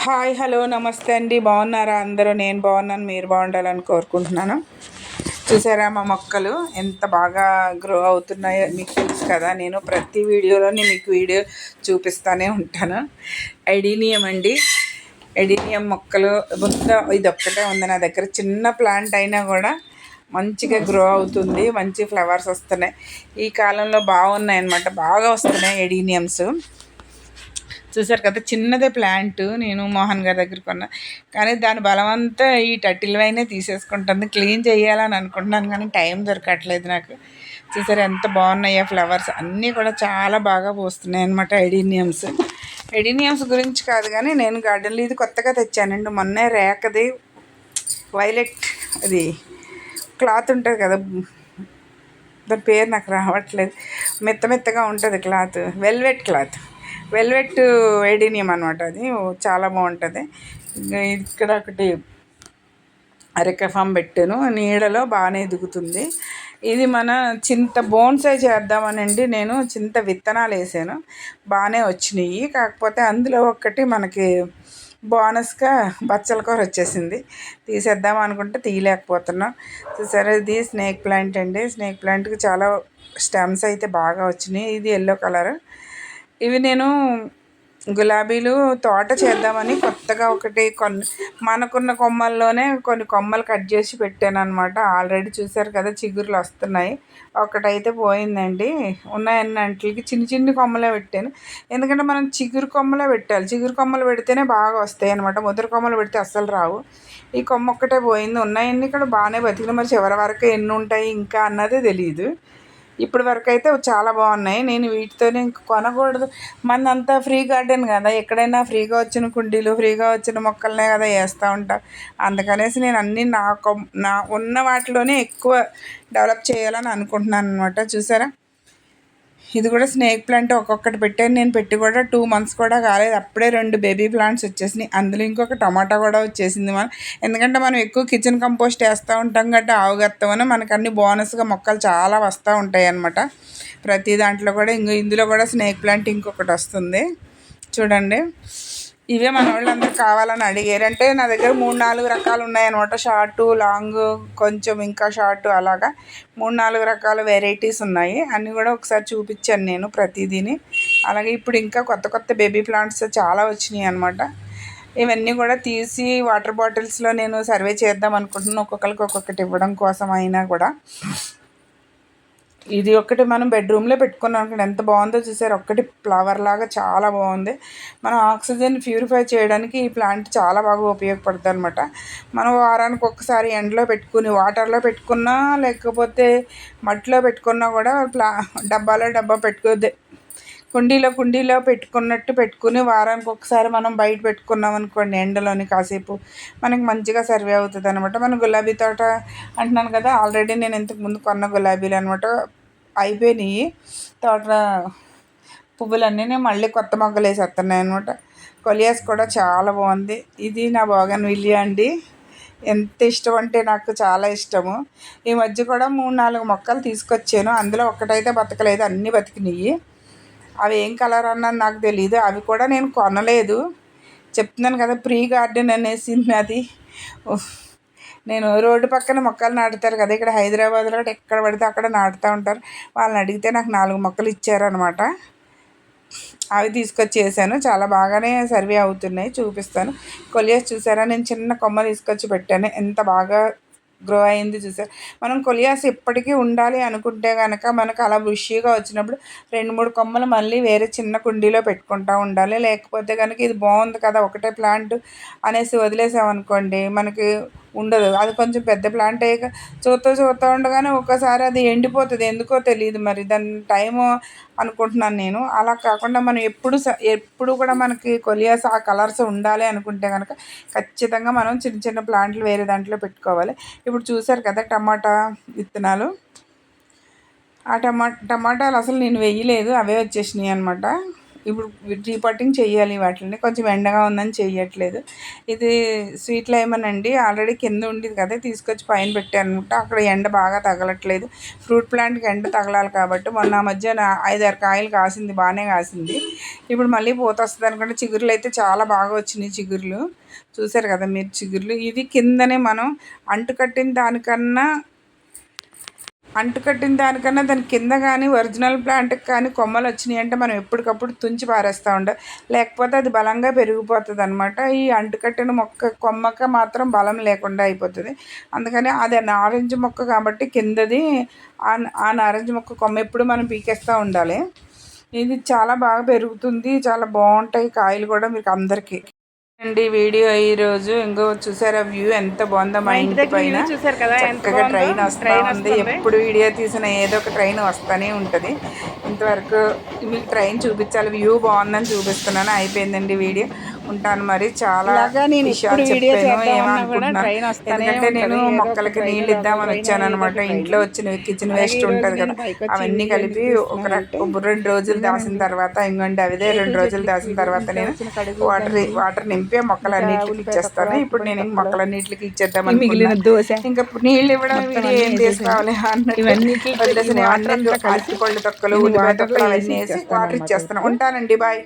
Hi hello నమస్తే అండి. బాగున్నారా అందరూ? నేను బాగున్నాను, మీరు బాగుండాలని కోరుకుంటున్నాను. చూసారా మా మొక్కలు ఎంత బాగా గ్రో అవుతున్నాయో మీకు తెలుసు కదా. నేను ప్రతి వీడియోలోని మీకు వీడియో చూపిస్తూనే ఉంటాను. ఎడీనియం అండి, ఎడీనియం మొక్కలు ఇది ఒక్కటే ఉంది నా దగ్గర. చిన్న ప్లాంట్ అయినా కూడా మంచిగా గ్రో అవుతుంది, మంచి ఫ్లవర్స్ వస్తున్నాయి. ఈ కాలంలో బాగున్నాయి అన్నమాట, బాగా వస్తున్నాయి ఎడీనియమ్స్. చూసారు కదా, చిన్నదే ప్లాంట్. నేను మోహన్ గారి దగ్గర కొన్నా, కానీ దాని బలమంతా ఈ టటిల్ వైనే తీసేసుకుంటుంది. క్లీన్ చేయాలని అనుకుంటున్నాను కానీ టైం దొరకట్లేదు నాకు. చూసారు ఎంత బాగున్నాయో ఫ్లవర్స్ అన్నీ కూడా చాలా బాగా పూస్తున్నాయి అనమాట. ఎడీనియమ్స్ గురించి కాదు కానీ నేను గార్డెన్లో ఇది కొత్తగా తెచ్చానండి మొన్నే. రేకది వైలెట్, అది క్లాత్ ఉంటుంది కదా, దాని పేరు నాకు రావట్లేదు, మెత్తగా ఉంటుంది క్లాత్, వెల్వెట్ ఎడీనియం అనమాట. అది చాలా బాగుంటుంది. ఇక్కడ ఒకటి అరెకఫామ్ పెట్టాను, నీడలో బాగానే ఎదుగుతుంది. ఇది మన చింత బోన్సై చేద్దామనండి నేను చింత విత్తనాలు వేసాను, బాగానే వచ్చినాయి. కాకపోతే అందులో ఒక్కటి మనకి బోనస్గా బచ్చల కూర వచ్చేసింది. తీసేద్దాం అనుకుంటే తీయలేకపోతున్నాం. సరే, ఇది స్నేక్ ప్లాంట్ అండి. స్నేక్ ప్లాంట్కి చాలా స్టెమ్స్ అయితే బాగా వచ్చినాయి. ఇది ఎల్లో కలర్. ఇవి నేను గులాబీలు తోట చేద్దామని కొత్తగా ఒకటి మనకున్న కొమ్మల్లోనే కొన్ని కొమ్మలు కట్ చేసి పెట్టాను అనమాట. ఆల్రెడీ చూసారు కదా, చిగురులు వస్తున్నాయి. ఒకటైతే పోయిందండి, ఉన్నాయన్నింటికి చిన్ని కొమ్మలే పెట్టాను. ఎందుకంటే మనం చిగురు కొమ్మలే పెట్టాలి, చిగురు కొమ్మలు పెడితేనే బాగా వస్తాయి అనమాట. ముద్ర కొమ్మలు పెడితే అస్సలు రావు. ఈ కొమ్మ ఒక్కటే పోయింది, ఉన్నాయన్నీ కూడా బాగానే బతికిన. మరి చివరి వరకు ఎన్ని ఉంటాయి ఇంకా అన్నదే తెలియదు. ఇప్పటి వరకు అయితే చాలా బాగున్నాయి. నేను వీటితోనే ఇంక కొనకూడదు, మనదంతా ఫ్రీ గార్డెన్ కదా, ఎక్కడైనా ఫ్రీగా వచ్చిన కుండీలు, ఫ్రీగా వచ్చిన మొక్కలనే కదా వేస్తూ ఉంటా. అందుకనేసి నేను అన్నీ నా ఉన్న వాటిలోనే ఎక్కువ డెవలప్ చేయాలని అనుకుంటున్నాను అనమాట. చూసారా, ఇది కూడా స్నేక్ ప్లాంట్ ఒక్కొక్కటి పెట్టాను. నేను పెట్టి కూడా 2 months కూడా కాలేదు, అప్పుడే 2 బేబీ ప్లాంట్స్ వచ్చేసినాయి. అందులో ఇంకొక టమాటా కూడా వచ్చేసింది. ఎందుకంటే మనం ఎక్కువ కిచెన్ కంపోస్ట్ వేస్తూ ఉంటాం కాబట్టి ఆవుగత్తమని మనకు అన్ని బోనస్గా మొక్కలు చాలా వస్తూ ఉంటాయి అన్నమాట. ప్రతి దాంట్లో కూడా ఇందులో కూడా స్నేక్ ప్లాంట్ ఇంకొకటి వస్తుంది చూడండి. ఇవే మన వాళ్ళందరూ కావాలని అడిగారు. అంటే నా దగ్గర 3-4 రకాలు ఉన్నాయన్నమాట. షార్టు, లాంగ్, కొంచెం ఇంకా షార్ట్, అలాగా 3-4 రకాల వెరైటీస్ ఉన్నాయి. అన్నీ కూడా ఒకసారి చూపించాను నేను ప్రతిదీని. అలాగే ఇప్పుడు ఇంకా కొత్త బేబీ ప్లాంట్స్ చాలా వచ్చినాయి అనమాట. ఇవన్నీ కూడా తీసి వాటర్ బాటిల్స్లో నేను సర్వే చేద్దాం అనుకుంటున్నాను, ఒక్కొక్కరికి ఒక్కొక్కటి ఇవ్వడం కోసం అయినా కూడా. ఇది ఒక్కటి మనం బెడ్రూమ్లో పెట్టుకున్నాం అనుకోండి, ఎంత బాగుందో చూసారు. ఒక్కటి ఫ్లవర్ లాగా చాలా బాగుంది. మనం ఆక్సిజన్ ప్యూరిఫై చేయడానికి ఈ ప్లాంట్ చాలా బాగా ఉపయోగపడుతుంది అనమాట. మనం వారానికి ఒక్కసారి ఎండలో పెట్టుకుని, వాటర్లో పెట్టుకున్నా లేకపోతే మట్టిలో పెట్టుకున్నా కూడా డబ్బా పెట్టుకోద్ది, కుండీలో పెట్టుకున్నట్టు పెట్టుకుని వారానికి ఒకసారి మనం బయట పెట్టుకున్నాం అనుకోండి ఎండలోని కాసేపు, మనకి మంచిగా సర్వే అవుతుంది అనమాట. మన గులాబీ తోట అంటున్నాను కదా, ఆల్రెడీ నేను ఇంతకుముందు కొన్న గులాబీలు అనమాట అయిపోయినాయి. తోట పువ్వులన్నీ నేను మళ్ళీ కొత్త మొగ్గలు వేసేస్తున్నాయి అనమాట. కొలియాస్ కూడా చాలా బాగుంది. ఇది నా బోగన్విల్లియా అండి. ఎంత ఇష్టం అంటే నాకు చాలా ఇష్టము. ఈ మధ్య కూడా 3-4 మొక్కలు తీసుకొచ్చాను, అందులో ఒక్కటైతే బతకలేదు, అన్నీ బతికినాయి. అవి ఏం కలర్ అన్నది నాకు తెలియదు, అవి కూడా నేను కొనలేదు. చెప్తున్నాను కదా, ప్రీ గార్డెన్ అనేసి అది. నేను రోడ్డు పక్కన మొక్కలు నాటుతారు కదా, ఇక్కడ హైదరాబాద్లో ఎక్కడ పడితే అక్కడ నాటుతూ ఉంటారు. వాళ్ళని అడిగితే నాకు 4 మొక్కలు ఇచ్చారనమాట. అవి తీసుకొచ్చి వేసాను, చాలా బాగానే సర్వే అవుతున్నాయి, చూపిస్తాను. కొలియాస్ చూసారా, నేను చిన్న కొమ్మ తీసుకొచ్చి పెట్టాను, ఎంత బాగా గ్రో అయింది చూసారు. మనం కొలియాస్ ఎప్పటికీ ఉండాలి అనుకుంటే కనుక మనకు అలా బుషీగా వచ్చినప్పుడు 2-3 కొమ్మలు మళ్ళీ వేరే చిన్న కుండీలో పెట్టుకుంటూ ఉండాలి. లేకపోతే కనుక ఇది బాగుంది కదా ఒకటే ప్లాంట్ అనేసి వదిలేసామనుకోండి మనకి ఉండదు. అది కొంచెం పెద్ద ప్లాంట్ అయ్యాక చూస్తూ ఉండగానే ఒక్కసారి అది ఎండిపోతుంది, ఎందుకో తెలియదు, మరి దాని టైము అనుకుంటున్నాను నేను. అలా కాకుండా మనం ఎప్పుడు కూడా మనకి కొలియాస్ ఆ కలర్స్ ఉండాలి అనుకుంటే కనుక ఖచ్చితంగా మనం చిన్న ప్లాంట్లు వేరే దాంట్లో పెట్టుకోవాలి. ఇప్పుడు చూసారు కదా టమాటా విత్తనాలు, ఆ టమాటాలు అసలు నేను వేయలేదు, అవే వచ్చేసినాయి అనమాట. ఇప్పుడు రీపాటింగ్ చెయ్యాలి వాటిని. కొంచెం ఎండగా ఉందని చెయ్యట్లేదు. ఇది స్వీట్ లెమన్ అండి. ఆల్రెడీ కింద ఉండేది కదా, తీసుకొచ్చి పైన పెట్టాను అనమాట. అక్కడ ఎండ బాగా తగలట్లేదు. ఫ్రూట్ ప్లాంట్కి ఎండ తగలాలి కాబట్టి మొన్న మధ్య 5-6 కాయలు కాసింది, బాగానే కాసింది. ఇప్పుడు మళ్ళీ పూత వస్తుంది అనుకుంటే చిగురులు అయితే చాలా బాగా వచ్చినాయి. చిగురులు చూసారు కదా మీరు, చిగురులు. ఇది కిందనే మనం అంటుకట్టిన దానికన్నా దాని కింద కానీ ఒరిజినల్ ప్లాంట్కి కానీ కొమ్మలు వచ్చినాయి అంటే మనం ఎప్పటికప్పుడు తుంచి పారేస్తూ ఉండాలి, లేకపోతే అది బలంగా పెరిగిపోతుంది అనమాట. ఈ అంటుకట్టిన కొమ్మక మాత్రం బలం లేకుండా అయిపోతుంది. అందుకని అది నారింజ మొక్క కాబట్టి కిందది ఆ నారింజ మొక్క కొమ్మ ఎప్పుడు మనం పీకేస్తూ ఉండాలి. ఇది చాలా బాగా పెరుగుతుంది, చాలా బాగుంటాయి కాయలు కూడా మీకు అందరికీ అండి. వీడియో ఈరోజు ఇంకో చూసారా వ్యూ ఎంత బాగుందో. మా ఇంటి పైన చూసారు కదా, చక్కగా ట్రైన్ వస్తూ ఉంది. ఎప్పుడు వీడియో తీసిన ఏదో ఒక ట్రైన్ వస్తూనే ఉంటుంది. ఇంతవరకు మీకు ట్రైన్ చూపించాలి, వ్యూ బాగుందని చూపిస్తున్నాను. అయిపోయిందండి వీడియో. ఉంటాను మరి. చాలా విషయాలు చెప్పాను, ఏమనుకుంటున్నాను. ఎందుకంటే నేను మొక్కలకి నీళ్ళు ఇద్దామని వచ్చాను అనమాట. ఇంట్లో వచ్చిన కిచెన్ వేస్ట్ ఉంటుంది కదా, అవన్నీ కలిపి ఒక 2 రోజులు దాసిన తర్వాత, ఇంకోండి అవిదే 2 రోజులు దాసిన తర్వాత నేను వాటర్ నింపి మొక్కలన్నిటికి ఇచ్చేస్తాను. ఇప్పుడు నేను మొక్కలన్నిటికి ఇచ్చేద్దామని మిగిలిన దోశ ఇంకా నీళ్ళు ఇవ్వడం ఏం తీసుకోవాలి అన్నట్టు వదిలేసిన వాటర్, అరటిపళ్ళు తొక్కలు, ఉల్లిపాయ తొక్కలు అవన్నీ వేసి వాటర్ ఇచ్చేస్తాను. ఉంటానండి, బాయ్.